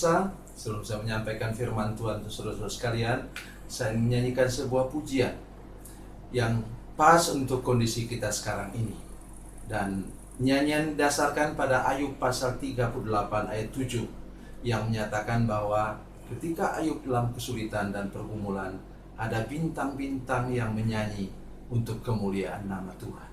pemirsa, sebelum saya menyampaikan firman Tuhan untuk saudara-saudara sekalian, saya menyanyikan sebuah pujian yang pas untuk kondisi kita sekarang ini. Dan nyanyian didasarkan pada Ayub pasal 38 ayat 7 yang menyatakan bahwa ketika Ayub dalam kesulitan dan pergumulan, ada bintang-bintang yang menyanyi untuk kemuliaan nama Tuhan.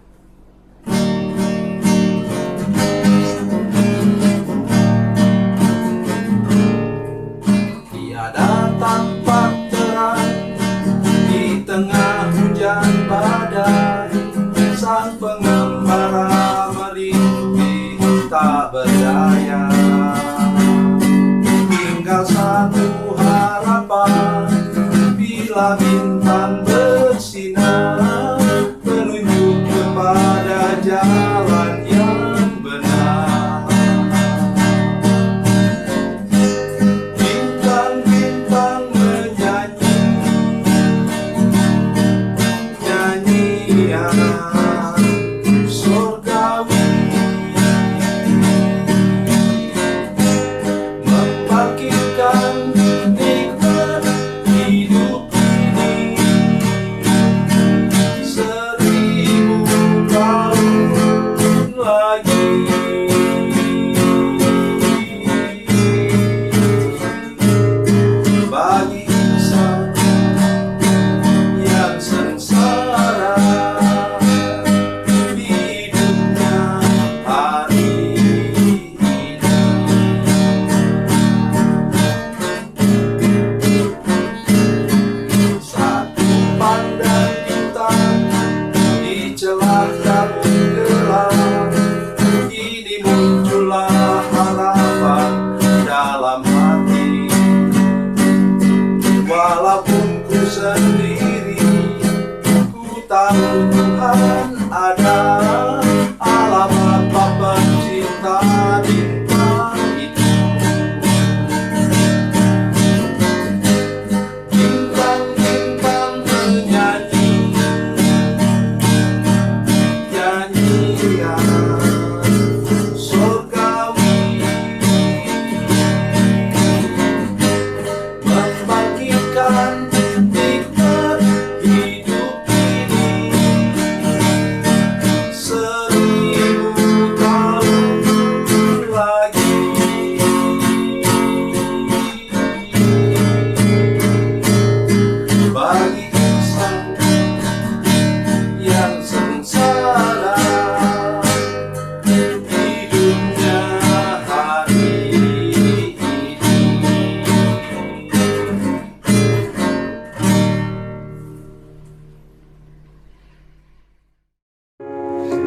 Tiada tampak terang di tengah hujan badai, sang pengembara merintih tak berdaya. Tinggal satu harapan, bila bintang bersinar, menunjuk kepada jalan yang benar. Bintang-bintang menyanyi nyanyian surgawi, membangkitkan nikmat hidup ini 1000 tahun lagi. Bagi insan yang sengsara di hidupnya hari ini, satu pandang bintang di celah kabut gelap, ini muncullah harapan dalam hati. Walaupun ku sendiri, ku tahu Tuhan ada. Alamat Bapa cinta bintang itu. Bintang-bintang menyanyi nyanyian surgawi, membangkitkan nikmat hidup ini 1000 tahun lagi. Bagi insan yang sengsara hidupnya hari ini.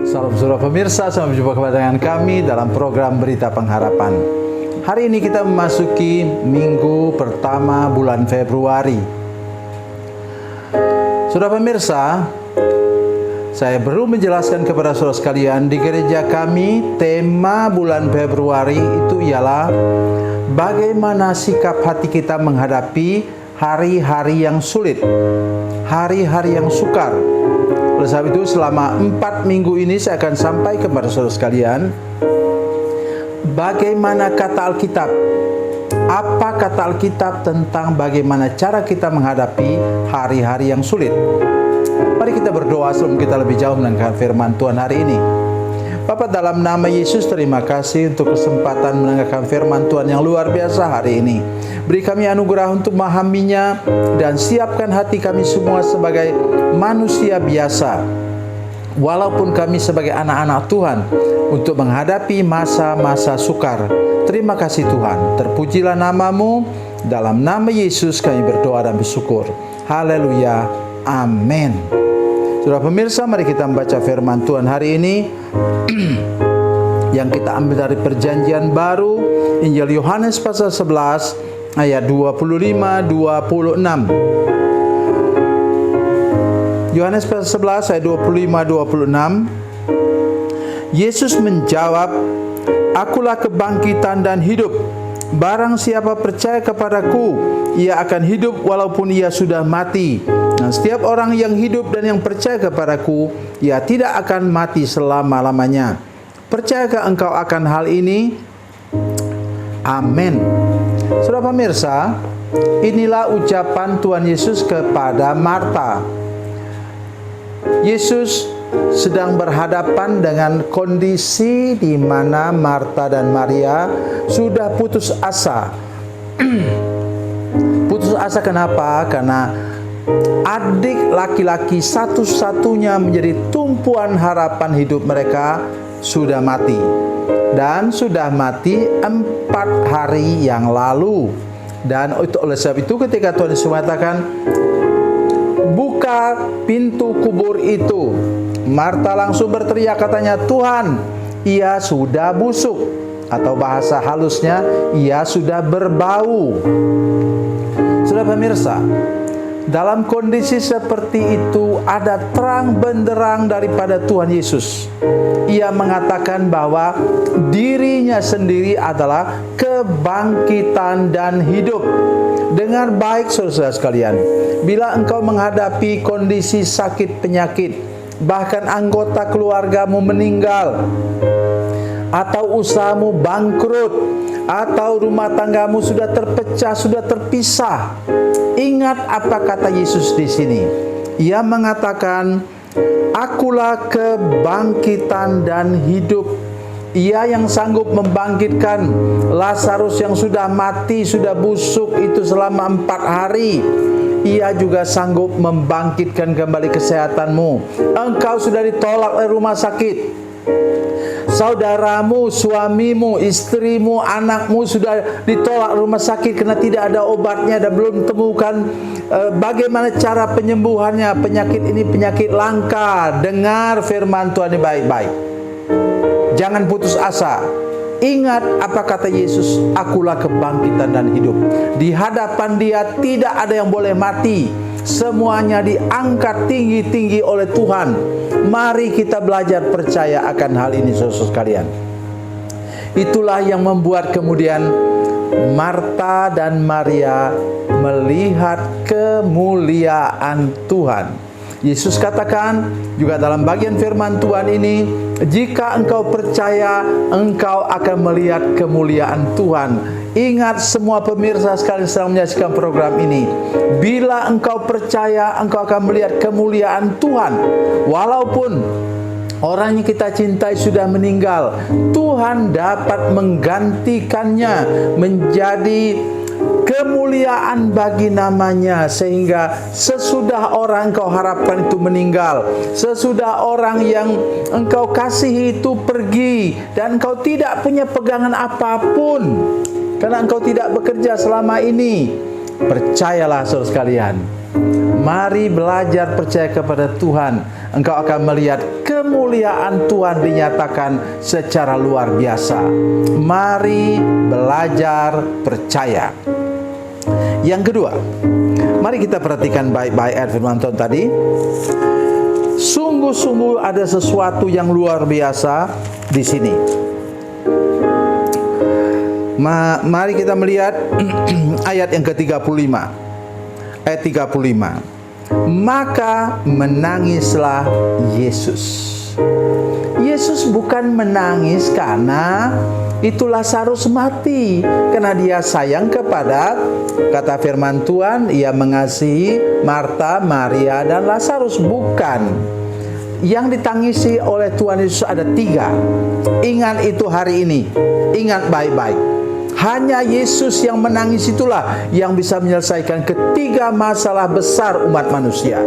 Salam saudara pemirsa, sampai jumpa kembali dengan kami dalam program Berita Pengharapan. Hari ini kita memasuki minggu pertama bulan Februari. Saudara pemirsa, saya perlu menjelaskan kepada saudara sekalian, di gereja kami tema bulan Februari itu ialah bagaimana sikap hati kita menghadapi hari-hari yang sulit, hari-hari yang sukar. Oleh sebab itu selama 4 minggu ini saya akan sampai kepada saudara sekalian bagaimana kata Alkitab, apa kata Alkitab tentang bagaimana cara kita menghadapi hari-hari yang sulit. Mari kita berdoa sebelum kita lebih jauh mendengar firman Tuhan hari ini. Bapa, dalam nama Yesus, terima kasih untuk kesempatan mendengarkan firman Tuhan yang luar biasa hari ini. Beri kami anugerah untuk memahaminya dan siapkan hati kami semua sebagai manusia biasa, walaupun kami sebagai anak-anak Tuhan, untuk menghadapi masa-masa sukar. Terima kasih Tuhan, terpujilah nama-Mu. Dalam nama Yesus kami berdoa dan bersyukur. Haleluya, amin. Saudara pemirsa, mari kita membaca firman Tuhan hari ini yang kita ambil dari Perjanjian Baru, Injil Yohanes pasal 11 ayat 25-26. Yohanes pasal 11 ayat 25-26. Yesus menjawab, "Akulah kebangkitan dan hidup. Barang siapa percaya kepadaku, ia akan hidup walaupun ia sudah mati. Dan setiap orang yang hidup dan yang percaya kepadaku, ia tidak akan mati selama-lamanya. Percayakah engkau akan hal ini?" Amin. Saudara pemirsa, inilah ucapan Tuhan Yesus kepada Marta. Yesus sedang berhadapan dengan kondisi di mana Marta dan Maria sudah putus asa. Putus asa kenapa? Karena adik laki-laki satu-satunya menjadi tumpuan harapan hidup mereka sudah mati. Dan sudah mati 4 hari yang lalu. Dan oleh sebab itu ketika Tuhan Yesus mengatakan, buka pintu kubur itu, Marta langsung berteriak, katanya, Tuhan, ia sudah busuk. Atau bahasa halusnya, ia sudah berbau. Saudara pemirsa, dalam kondisi seperti itu ada terang benderang daripada Tuhan Yesus. Ia mengatakan bahwa dirinya sendiri adalah kebangkitan dan hidup. Dengar baik saudara sekalian, bila engkau menghadapi kondisi sakit penyakit, bahkan anggota keluargamu meninggal, atau usahamu bangkrut, atau rumah tanggamu sudah terpecah, sudah terpisah, ingat apa kata Yesus di sini. Ia mengatakan, akulah kebangkitan dan hidup. Ia yang sanggup membangkitkan Lazarus yang sudah mati, sudah busuk itu selama 4 hari. Ia juga sanggup membangkitkan kembali kesehatanmu. Engkau sudah ditolak oleh rumah sakit. Saudaramu, suamimu, istrimu, anakmu sudah ditolak rumah sakit karena tidak ada obatnya dan belum temukan bagaimana cara penyembuhannya. Penyakit ini penyakit langka. Dengar firman Tuhan ini baik-baik. Jangan putus asa. Ingat apa kata Yesus, akulah kebangkitan dan hidup. Di hadapan Dia tidak ada yang boleh mati. Semuanya diangkat tinggi-tinggi oleh Tuhan. Mari kita belajar percaya akan hal ini saudara sekalian. Itulah yang membuat kemudian Marta dan Maria melihat kemuliaan Tuhan. Yesus katakan juga dalam bagian firman Tuhan ini, jika engkau percaya, engkau akan melihat kemuliaan Tuhan. Ingat semua pemirsa sekalian sedang menyaksikan program ini, bila engkau percaya, engkau akan melihat kemuliaan Tuhan. Walaupun orang yang kita cintai sudah meninggal, Tuhan dapat menggantikannya menjadi kemuliaan bagi namanya. Sehingga sesudah orang engkau harapkan itu meninggal, sesudah orang yang engkau kasihi itu pergi, dan engkau tidak punya pegangan apapun karena engkau tidak bekerja selama ini, percayalah saudara sekalian, mari belajar percaya kepada Tuhan. Engkau akan melihat kemuliaan Tuhan dinyatakan secara luar biasa. Mari belajar percaya. Yang kedua, mari kita perhatikan baik-baik ayat firman Tuhan tadi. Sungguh-sungguh ada sesuatu yang luar biasa di sini. Mari kita melihat ayat yang ke-35. Ayat 35. Maka menangislah Yesus. Yesus bukan menangis karena itu Lazarus mati, karena Dia sayang kepada, kata firman Tuhan, Ia mengasihi Marta, Maria, dan Lazarus. Bukan. Yang ditangisi oleh Tuhan Yesus ada 3. Ingat itu hari ini. Ingat baik-baik. Hanya Yesus yang menangis itulah yang bisa menyelesaikan ketiga masalah besar umat manusia.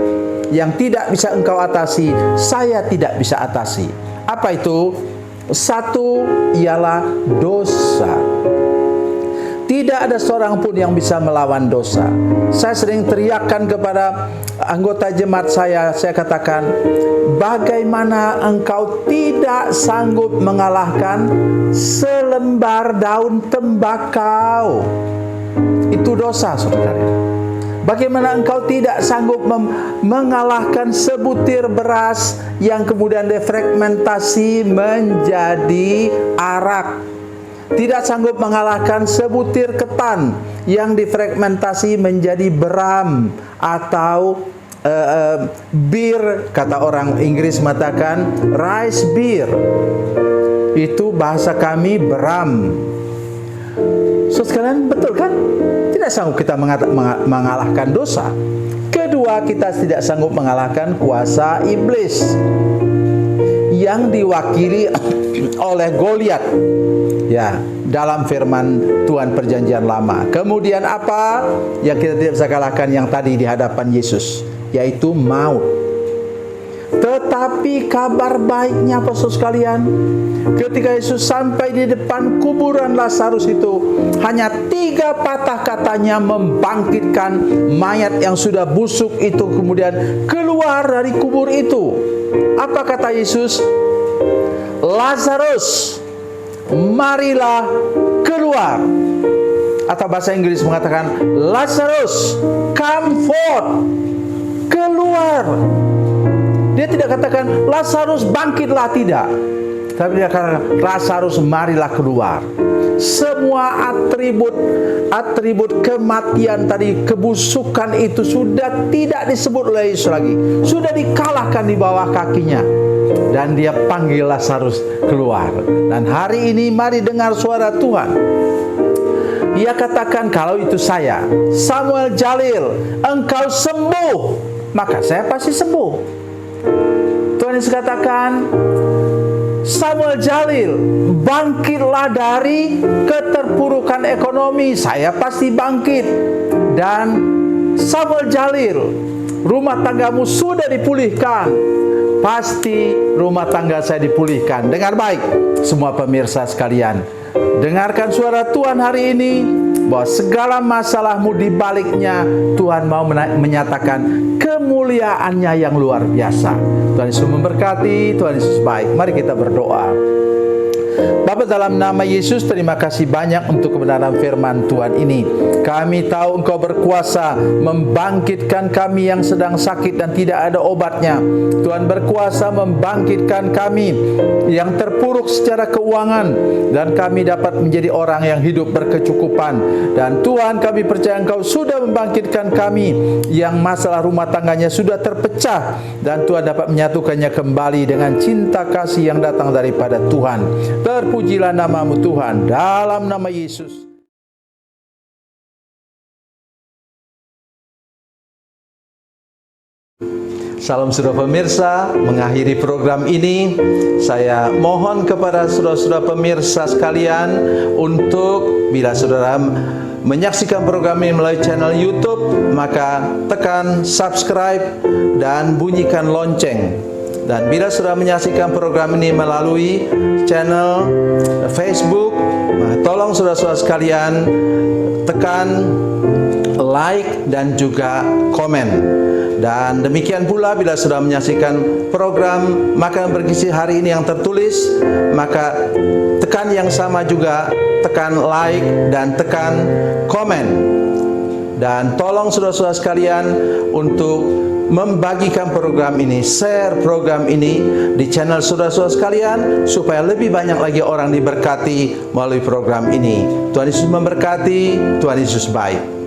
Yang tidak bisa engkau atasi, saya tidak bisa atasi. Apa itu? 1 ialah dosa. Tidak ada seorang pun yang bisa melawan dosa. Saya sering teriakkan kepada anggota jemaat saya katakan, bagaimana engkau tidak sanggup mengalahkan selembar daun tembakau? Itu dosa, saudara. Bagaimana engkau tidak sanggup mengalahkan sebutir beras yang kemudian defragmentasi menjadi arak? Tidak sanggup mengalahkan sebutir ketan yang difragmentasi menjadi beram atau bir, kata orang Inggris mengatakan rice beer. Itu bahasa kami beram. So sekalian, betul kan? Tidak sanggup kita mengalahkan dosa. Kedua, kita tidak sanggup mengalahkan kuasa iblis yang diwakili oleh Goliat. Ya, dalam firman Tuhan perjanjian lama. Kemudian apa yang kita tidak bisa kalahkan yang tadi di hadapan Yesus, yaitu maut. Tetapi kabar baiknya, saudara sekalian, ketika Yesus sampai di depan kuburan Lazarus itu, hanya 3 patah katanya membangkitkan mayat yang sudah busuk itu kemudian keluar dari kubur itu. Apa kata Yesus? Lazarus, marilah keluar. Atau bahasa Inggris mengatakan, Lazarus, come forth, keluar. Dia tidak katakan Lazarus bangkitlah, tidak. Tapi dia katakan Lazarus marilah keluar. Semua atribut kematian tadi, kebusukan itu sudah tidak disebut oleh Yesus lagi. Sudah dikalahkan di bawah kakinya. Dan dia panggil Lazarus keluar. Dan hari ini mari dengar suara Tuhan. Ia katakan, kalau itu saya, Samuel Jalil, engkau sembuh, maka saya pasti sembuh. Tuhan Yesus katakan, Samuel Jalil, bangkitlah dari keterpurukan ekonomi, saya pasti bangkit. Dan Samuel Jalil, rumah tanggamu sudah dipulihkan, pasti rumah tangga saya dipulihkan. Dengar baik semua pemirsa sekalian, dengarkan suara Tuhan hari ini, bahwa segala masalahmu di baliknya Tuhan mau menyatakan kemuliaannya yang luar biasa. Tuhan Yesus memberkati, Tuhan Yesus baik. Mari kita berdoa. Bapa, dalam nama Yesus, terima kasih banyak untuk kebenaran firman Tuhan ini. Kami tahu Engkau berkuasa membangkitkan kami yang sedang sakit dan tidak ada obatnya. Tuhan berkuasa membangkitkan kami yang terpuruk secara keuangan, dan kami dapat menjadi orang yang hidup berkecukupan. Dan Tuhan, kami percaya Engkau sudah membangkitkan kami yang masalah rumah tangganya sudah terpecah, dan Tuhan dapat menyatukannya kembali dengan cinta kasih yang datang daripada Tuhan. Terpujilah namamu Tuhan, dalam nama Yesus. Salam saudara pemirsa, mengakhiri program ini, saya mohon kepada saudara-saudara pemirsa sekalian untuk bila saudara menyaksikan program ini melalui channel YouTube, maka tekan subscribe dan bunyikan lonceng. Dan bila sudah menyaksikan program ini melalui channel Facebook, tolong saudara-saudara sekalian tekan like dan juga komen. Dan demikian pula bila sudah menyaksikan program Makanan Bergizi hari ini yang tertulis, maka tekan yang sama juga, tekan like dan tekan komen. Dan tolong saudara-saudara sekalian untuk membagikan program ini, share program ini di channel saudara-saudara sekalian, supaya lebih banyak lagi orang diberkati melalui program ini. Tuhan Yesus memberkati, Tuhan Yesus baik.